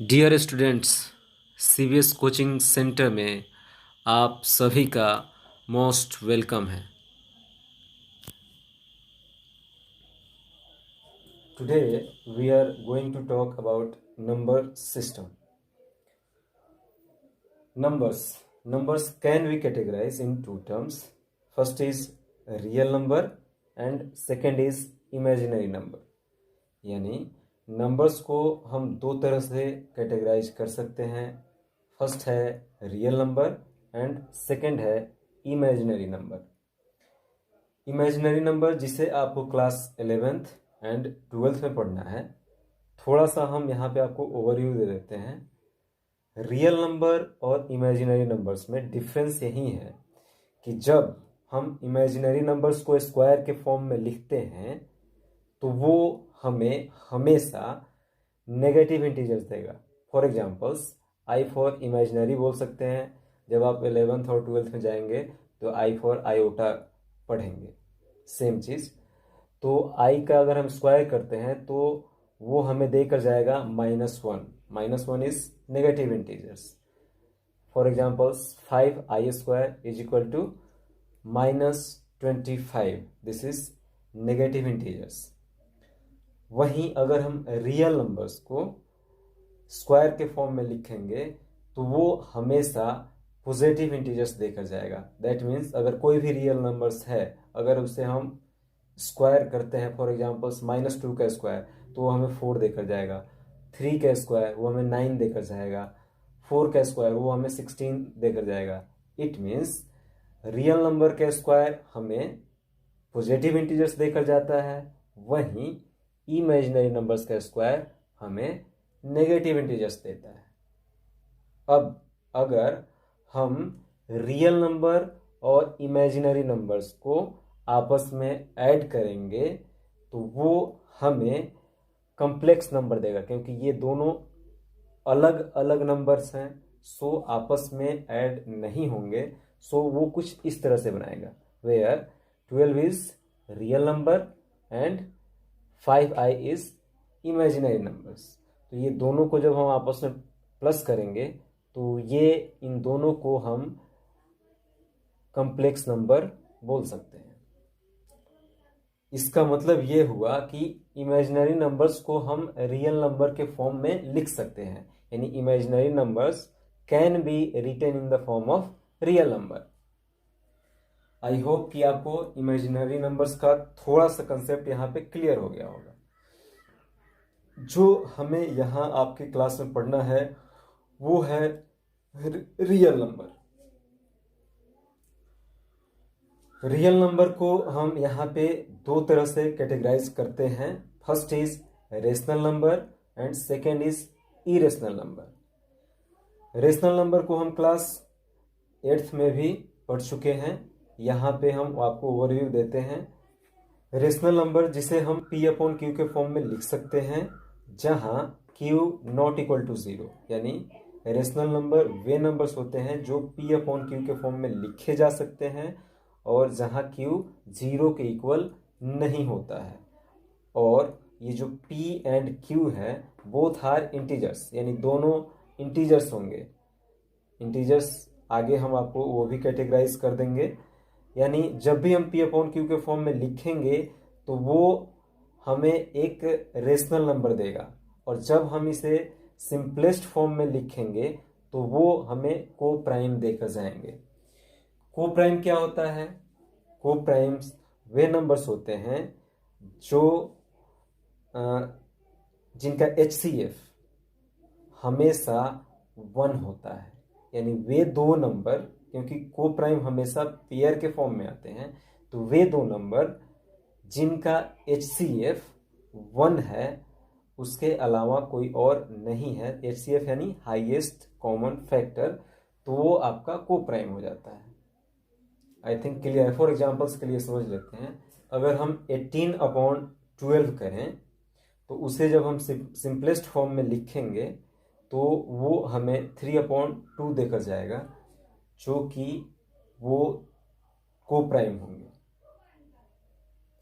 Dear students, CBS coaching centre में आप सभी का मोस्ट वेलकम है। Today we are going to talk about number system. Numbers can be categorized in two terms. First is real number and second is imaginary number. यानी numbers को हम दो तरह से कैटेगराइज कर सकते हैं। फर्स्ट है रियल नंबर एंड सेकंड है इमेजिनरी नंबर। इमेजिनरी नंबर जिसे आपको क्लास 11th एंड 12th में पढ़ना है, थोड़ा सा हम यहाँ पे आपको ओवरव्यू दे देते हैं। रियल नंबर और इमेजिनरी नंबर्स में डिफरेंस यही है कि जब हम इमेजिनरी नंबर्स को स्क्वायर के फॉर्म में लिखते हैं तो वो हमें हमेशा नेगेटिव इंटीजर्स देगा। For examples, I for imaginary बोल सकते हैं। जब आप 11th और 12th में जाएंगे तो आई फॉर आयोटा पढ़ेंगे, सेम चीज़। तो आई का अगर हम स्क्वायर करते हैं तो वो हमें देकर जाएगा -1। -1 is negative integers. For examples, 5i² is equal to -25। This is negative integers. वहीं अगर हम रियल नंबर्स को स्क्वायर के फॉर्म में लिखेंगे तो वो हमेशा पॉजिटिव इंटीजर्स देकर जाएगा। दैट मीन्स अगर कोई भी रियल नंबर्स है, अगर उसे हम स्क्वायर करते हैं, फॉर एग्जाम्पल्स -2 का स्क्वायर, तो वो हमें 4 देकर जाएगा। 3 का स्क्वायर वो हमें 9 देकर जाएगा। 4 का स्क्वायर वो हमें 16 देकर जाएगा। इट मीन्स रियल नंबर का स्क्वायर हमें पॉजिटिव इंटीजर्स देकर जाता है, वहीं इमेजिनरी नंबर्स का स्क्वायर हमें नेगेटिव इंटीजर्स देता है। अब अगर हम रियल नंबर और इमेजिनरी नंबर्स को आपस में ऐड करेंगे तो वो हमें कॉम्प्लेक्स नंबर देगा, क्योंकि ये दोनों अलग अलग नंबर्स हैं, सो आपस में ऐड नहीं होंगे। सो वो कुछ इस तरह से बनाएगा, where 12 is real number and 5i is imaginary numbers. तो ये दोनों को जब हम आपस में प्लस करेंगे तो ये इन दोनों को हम कॉम्प्लेक्स नंबर बोल सकते हैं। इसका मतलब ये हुआ कि इमेजिनरी नंबर्स को हम रियल नंबर के फॉर्म में लिख सकते हैं, यानी imaginary numbers can be written in the form of real number. I hope कि आपको इमेजिनरी नंबर्स का थोड़ा सा कंसेप्ट यहाँ पे क्लियर हो गया होगा। जो हमें यहाँ आपके क्लास में पढ़ना है वो है रियल नंबर। रियल नंबर को हम यहाँ पे दो तरह से कैटेगराइज करते हैं। First is rational number and second is irrational number. Rational number को हम क्लास 8th में भी पढ़ चुके हैं। यहाँ पे हम आपको ओवरव्यू देते हैं। रेशनल नंबर जिसे हम P/Q के फॉर्म में लिख सकते हैं, जहाँ Q नॉट इक्वल टू 0, यानी रेशनल नंबर वे नंबर्स होते हैं जो P/Q के फॉर्म में लिखे जा सकते हैं और जहाँ Q 0 के इक्वल नहीं होता है। और ये जो P एंड Q है बोथ आर इंटीजर्स, यानी दोनों इंटीजर्स होंगे। इंटीजर्स आगे हम आपको वो भी कैटेगराइज कर देंगे। यानी जब भी हम P/Q के फॉर्म में लिखेंगे तो वो हमें एक रेशनल नंबर देगा, और जब हम इसे सिंपलेस्ट फॉर्म में लिखेंगे तो वो हमें को प्राइम देकर जाएंगे। को प्राइम क्या होता है? को प्राइम्स वे नंबर्स होते हैं जो जिनका HCF हमेशा 1 होता है, यानी वे दो नंबर, क्योंकि को प्राइम हमेशा पेयर के फॉर्म में आते हैं, तो वे दो नंबर जिनका HCF 1 है, उसके अलावा कोई और नहीं है। HCF यानी हाईएस्ट कॉमन फैक्टर, तो वो आपका को प्राइम हो जाता है। आई थिंक क्लियर है। फॉर एग्जाम्पल्स के लिए समझ लेते हैं। अगर हम 18/12 करें तो उसे जब हम सिंपलेस्ट फॉर्म में लिखेंगे तो वो हमें 3/2 देकर जाएगा, जो कि वो को प्राइम होंगे।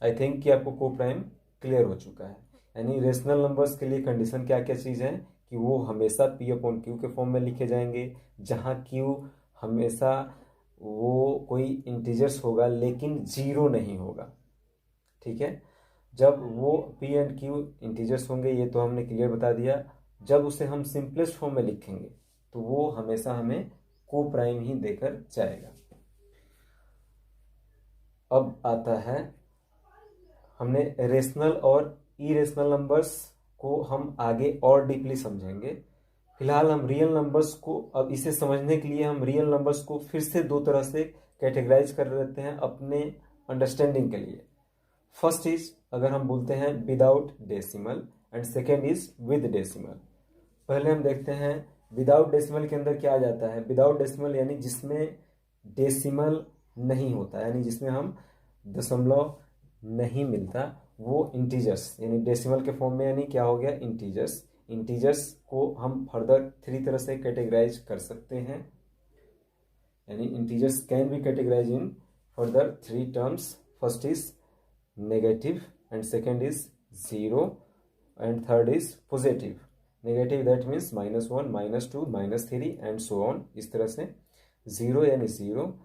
आई थिंक कि आपको को प्राइम क्लियर हो चुका है। यानी रेशनल नंबर्स के लिए कंडीशन क्या क्या चीज़ है कि वो हमेशा पी अपॉन क्यू के फॉर्म में लिखे जाएंगे, जहाँ क्यू हमेशा वो कोई इंटीजर्स होगा लेकिन जीरो नहीं होगा। ठीक है, जब वो पी एंड क्यू इंटीजर्स होंगे, ये तो हमने क्लियर बता दिया। जब उसे हम सिंपलेस्ट फॉर्म में लिखेंगे तो वो हमेशा हमें को प्राइम ही देकर जाएगा। अब आता है, हमने रेशनल और इरेशनल नंबर्स को हम आगे और डीपली समझेंगे। फिलहाल हम रियल नंबर्स को, अब इसे समझने के लिए हम रियल नंबर्स को फिर से दो तरह से कैटेगराइज कर लेते हैं अपने अंडरस्टैंडिंग के लिए। फर्स्ट इज, अगर हम बोलते हैं without decimal, and second is with decimal. पहले हम देखते हैं विदाउट डेसिमल के अंदर क्या आ जाता है। विदाउट डेसिमल यानी जिसमें डेसिमल नहीं होता, यानी जिसमें हम दशमलव नहीं मिलता, वो इंटीजर्स यानी डेसिमल के फॉर्म में, यानी क्या हो गया, इंटीजर्स। इंटीजर्स को हम फर्दर थ्री तरह से कैटेगराइज कर सकते हैं, यानी integers can be categorize in further three terms. First is negative, and second is zero, and third is positive. Negative that means -1, -2, -3 and so on. इस तरह से जीरो यानी जीरो,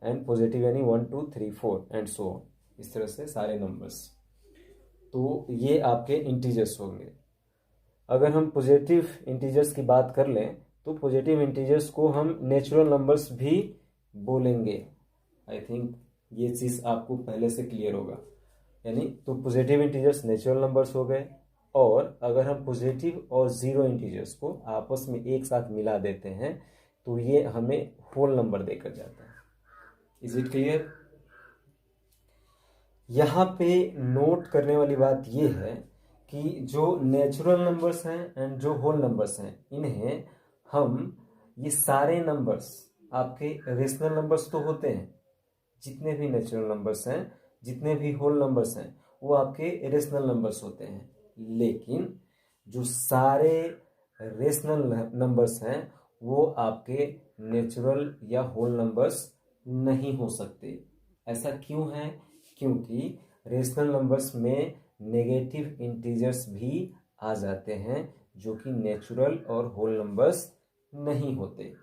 एंड पॉजिटिव यानी 1, 2, 3, 4 एंड सो ऑन। इस तरह से सारे numbers, तो ये आपके इंटीजर्स होंगे। अगर हम पॉजिटिव इंटीजर्स की बात कर लें तो पॉजिटिव इंटीजर्स को हम नेचुरल नंबर्स भी बोलेंगे। आई थिंक ये चीज़ आपको पहले से क्लियर होगा। यानी तो पॉजिटिव इंटीजर्स नेचुरल नंबर्स हो गए, और अगर हम पॉजिटिव और जीरो इंटीजर्स को आपस में एक साथ मिला देते हैं तो ये हमें होल नंबर देकर जाता है। Is it clear? यहाँ पे नोट करने वाली बात ये है कि जो नेचुरल नंबर्स हैं एंड जो होल नंबर्स हैं, इन्हें हम, ये सारे नंबर्स आपके रेशनल नंबर्स तो होते हैं, जितने भी नेचुरल नंबर्स हैं, जितने भी होल नंबर्स हैं, वो आपके रेशनल नंबर्स होते हैं। लेकिन जो सारे रेशनल नंबर्स हैं वो आपके नेचुरल या होल नंबर्स नहीं हो सकते। ऐसा क्यों है? क्योंकि रेशनल नंबर्स में नेगेटिव इंटीजर्स भी आ जाते हैं, जो कि नेचुरल और होल नंबर्स नहीं होते।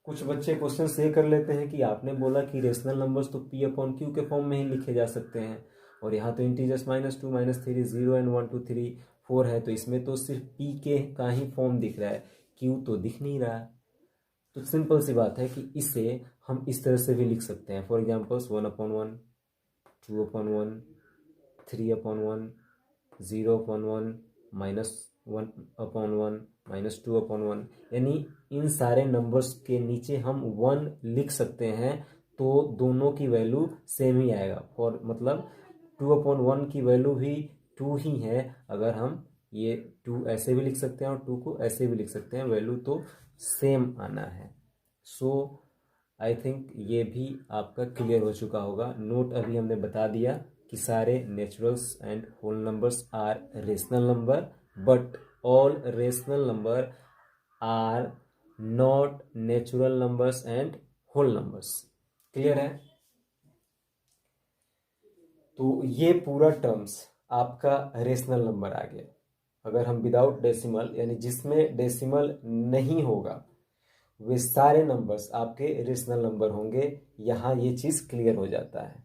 कुछ बच्चे क्वेश्चन ये कर लेते हैं कि आपने बोला कि रेशनल नंबर्स तो पी अपॉन क्यू के फॉर्म में ही लिखे जा सकते हैं, और यहाँ तो इंटीजर्स -2, -3, 0 एंड 1, 2, 3, 4 है, तो इसमें तो सिर्फ पी के का ही फॉर्म दिख रहा है, क्यू तो दिख नहीं रहा। तो सिंपल सी बात है कि इसे हम इस तरह से भी लिख सकते हैं। फॉर एग्जाम्पल्स 1/1, 2/1, 3/1, 0/1, -1/1, -2/1, यानी इन सारे नंबर्स के नीचे हम 1 लिख सकते हैं तो दोनों की वैल्यू सेम ही आएगा। फॉर मतलब 2/1 की वैल्यू भी 2 ही है। अगर हम ये 2 ऐसे भी लिख सकते हैं और 2 को ऐसे भी लिख सकते हैं, वैल्यू तो सेम आना है। सो आई थिंक ये भी आपका क्लियर हो चुका होगा। नोट अभी हमने बता दिया कि सारे naturals and whole numbers are rational number, but all rational number are not natural numbers and whole numbers. Clear है? तो ये पूरा टर्म्स आपका रेशनल नंबर आ गया। अगर हम विदाउट डेसिमल, यानी जिसमें डेसिमल नहीं होगा, वे सारे नंबर्स आपके रेशनल नंबर होंगे। यहाँ ये चीज़ क्लियर हो जाता है।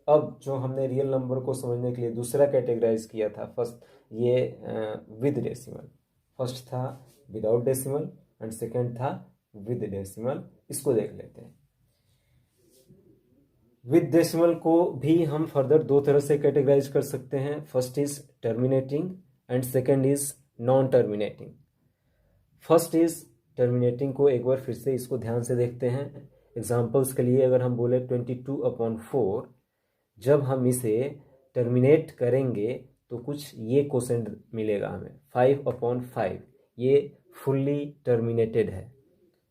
अब जो हमने रियल नंबर को समझने के लिए दूसरा कैटेगराइज किया था, फर्स्ट ये विद डेसिमल, फर्स्ट था विदाउट डेसिमल एंड सेकंड था विद डेसिमल। इसको देख लेते हैं। विद डेसिमल को भी हम फर्दर दो तरह से कैटेगराइज कर सकते हैं। First is terminating and second is non terminating. First is terminating को एक बार फिर से इसको ध्यान से देखते हैं। एग्जाम्पल्स के लिए अगर हम बोले 22/4, जब हम इसे टर्मिनेट करेंगे तो कुछ ये क्वेश्चन मिलेगा हमें। 5/5 ये फुल्ली टर्मिनेटेड है।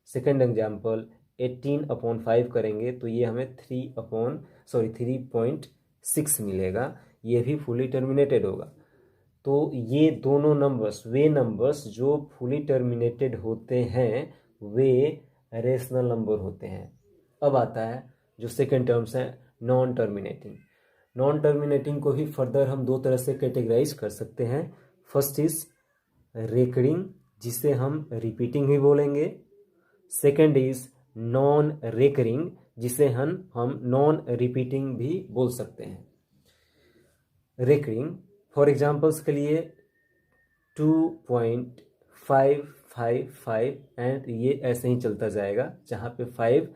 सेकेंड एग्जाम्पल 18/5 करेंगे तो ये हमें 3.6 मिलेगा, ये भी फुल्ली टर्मिनेटेड होगा। तो ये दोनों नंबर्स, वे नंबर्स जो फुली टर्मिनेटेड होते हैं, वे रेशनल नंबर होते हैं। अब आता है जो सेकेंड टर्म्स है नॉन टर्मिनेटिंग। नॉन टर्मिनेटिंग को ही फर्दर हम दो तरह से कैटेगराइज कर सकते हैं। फर्स्ट इज रेकरिंग, जिसे हम रिपीटिंग भी बोलेंगे। सेकंड इज नॉन रेकरिंग, जिसे हम नॉन रिपीटिंग भी बोल सकते हैं। रेकरिंग फॉर एग्जांपल्स के लिए 2.555 एंड ये ऐसे ही चलता जाएगा, जहाँ पे 5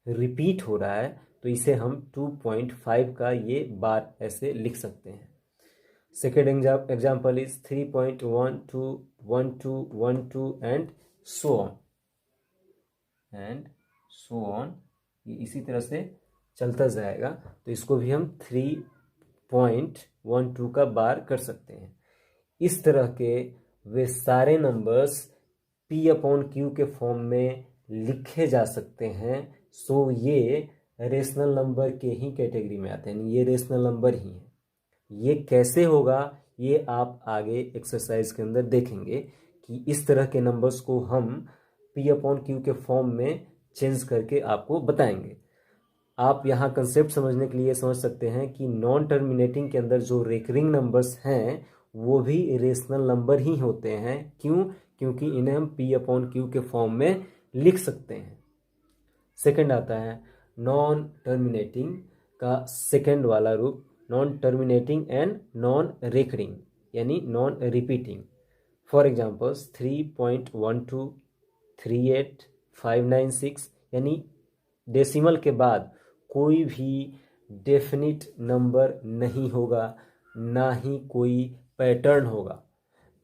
रिपीट हो रहा है तो इसे हम 2.5 का ये बार ऐसे लिख सकते हैं। Second example is 3.121212 and so on ये इसी तरह से चलता जाएगा, तो इसको भी हम 3.12 का बार कर सकते हैं। इस तरह के वे सारे नंबर्स P/Q के फॉर्म में लिखे जा सकते हैं। सो ये रेशनल नंबर के ही कैटेगरी में आते हैं, ये रेशनल नंबर ही हैं। ये कैसे होगा ये आप आगे एक्सरसाइज के अंदर देखेंगे कि इस तरह के नंबर्स को हम P/Q के फॉर्म में चेंज करके आपको बताएंगे। आप यहाँ कंसेप्ट समझने के लिए समझ सकते हैं कि नॉन टर्मिनेटिंग के अंदर जो रेकरिंग नंबर्स हैं वो भी रेशनल नंबर ही होते हैं। क्यों? क्योंकि इन्हें हम P/Q के फॉर्म में लिख सकते हैं। सेकंड आता है नॉन टर्मिनेटिंग का सेकंड वाला रूप, non terminating and non recurring यानी नॉन रिपीटिंग। फॉर एग्जाम्पल्स 3.12, 38596 यानी डेसिमल के बाद कोई भी डेफिनिट नंबर नहीं होगा, ना ही कोई पैटर्न होगा।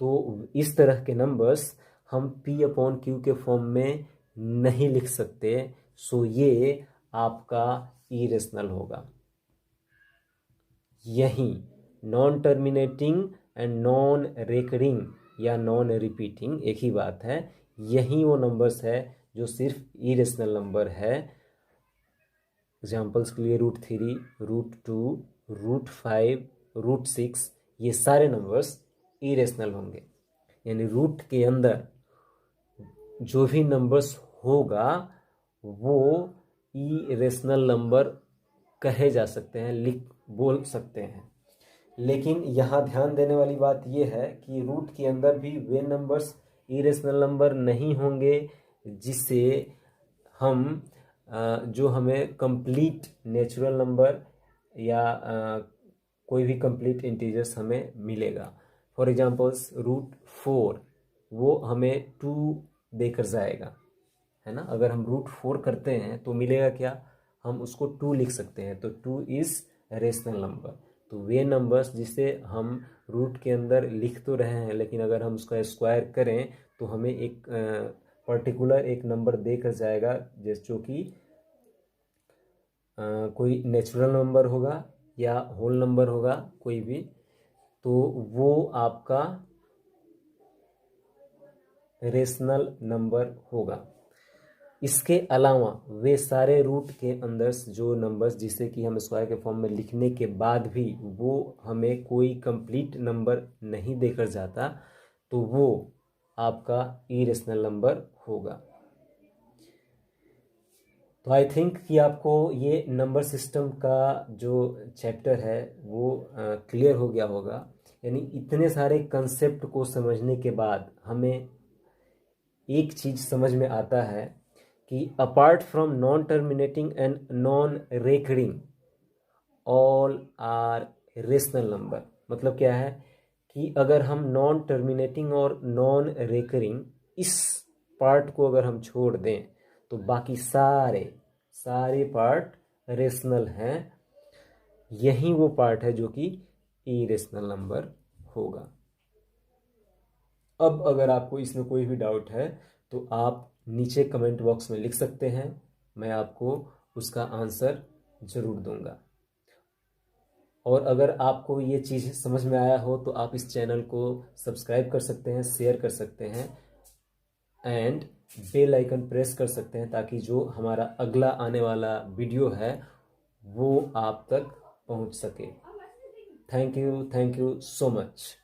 तो इस तरह के नंबर्स हम P/Q के फॉर्म में नहीं लिख सकते। सो ये आपका इरेशनल होगा। यही non terminating and non recurring या नॉन रिपीटिंग एक ही बात है। यही वो नंबर्स है जो सिर्फ इरेशनल नंबर है। एग्जाम्पल्स के लिए √3, √2, √5, √6 ये सारे नंबर्स इरेशनल होंगे। यानी रूट के अंदर जो भी नंबर्स होगा वो इरेशनल नंबर कहे जा सकते हैं, बोल सकते हैं। लेकिन यहाँ ध्यान देने वाली बात यह है कि रूट के अंदर भी वे नंबर्स इरेशनल नंबर नहीं होंगे जिसे हम जो हमें कंप्लीट नेचुरल नंबर या कोई भी कंप्लीट इंटीजर्स हमें मिलेगा। फॉर एग्जांपल्स √4 वो हमें 2 देकर जाएगा, है ना। अगर हम √4 करते हैं तो मिलेगा क्या, हम उसको 2 लिख सकते हैं। तो 2 इज रेशनल नंबर। तो वे नंबर्स जिसे हम रूट के अंदर लिख तो रहे हैं लेकिन अगर हम उसका स्क्वायर करें तो हमें एक पर्टिकुलर एक नंबर देकर जाएगा, जो कि कोई नेचुरल नंबर होगा या होल नंबर होगा कोई भी, तो वो आपका रेशनल नंबर होगा। इसके अलावा वे सारे रूट के अंदर जो नंबर्स जिसे कि हम स्क्वायर के फॉर्म में लिखने के बाद भी वो हमें कोई कंप्लीट नंबर नहीं देकर जाता, तो वो आपका इरेशनल नंबर होगा। तो आई थिंक कि आपको ये नंबर सिस्टम का जो चैप्टर है वो क्लियर हो गया होगा। यानी इतने सारे कंसेप्ट को समझने के बाद हमें एक चीज़ समझ में आता है कि apart from non terminating and non recurring all are rational number. मतलब क्या है कि अगर हम नॉन टर्मिनेटिंग और नॉन रेकरिंग इस पार्ट को अगर हम छोड़ दें तो बाकी सारे पार्ट रेशनल हैं। यही वो पार्ट है जो कि इरेशनल नंबर होगा। अब अगर आपको इसमें कोई भी डाउट है तो आप नीचे कमेंट बॉक्स में लिख सकते हैं, मैं आपको उसका आंसर जरूर दूंगा। और अगर आपको ये चीज़ समझ में आया हो तो आप इस चैनल को सब्सक्राइब कर सकते हैं, शेयर कर सकते हैं एंड बेल आइकन प्रेस कर सकते हैं ताकि जो हमारा अगला आने वाला वीडियो है वो आप तक पहुंच सके। Thank you so much.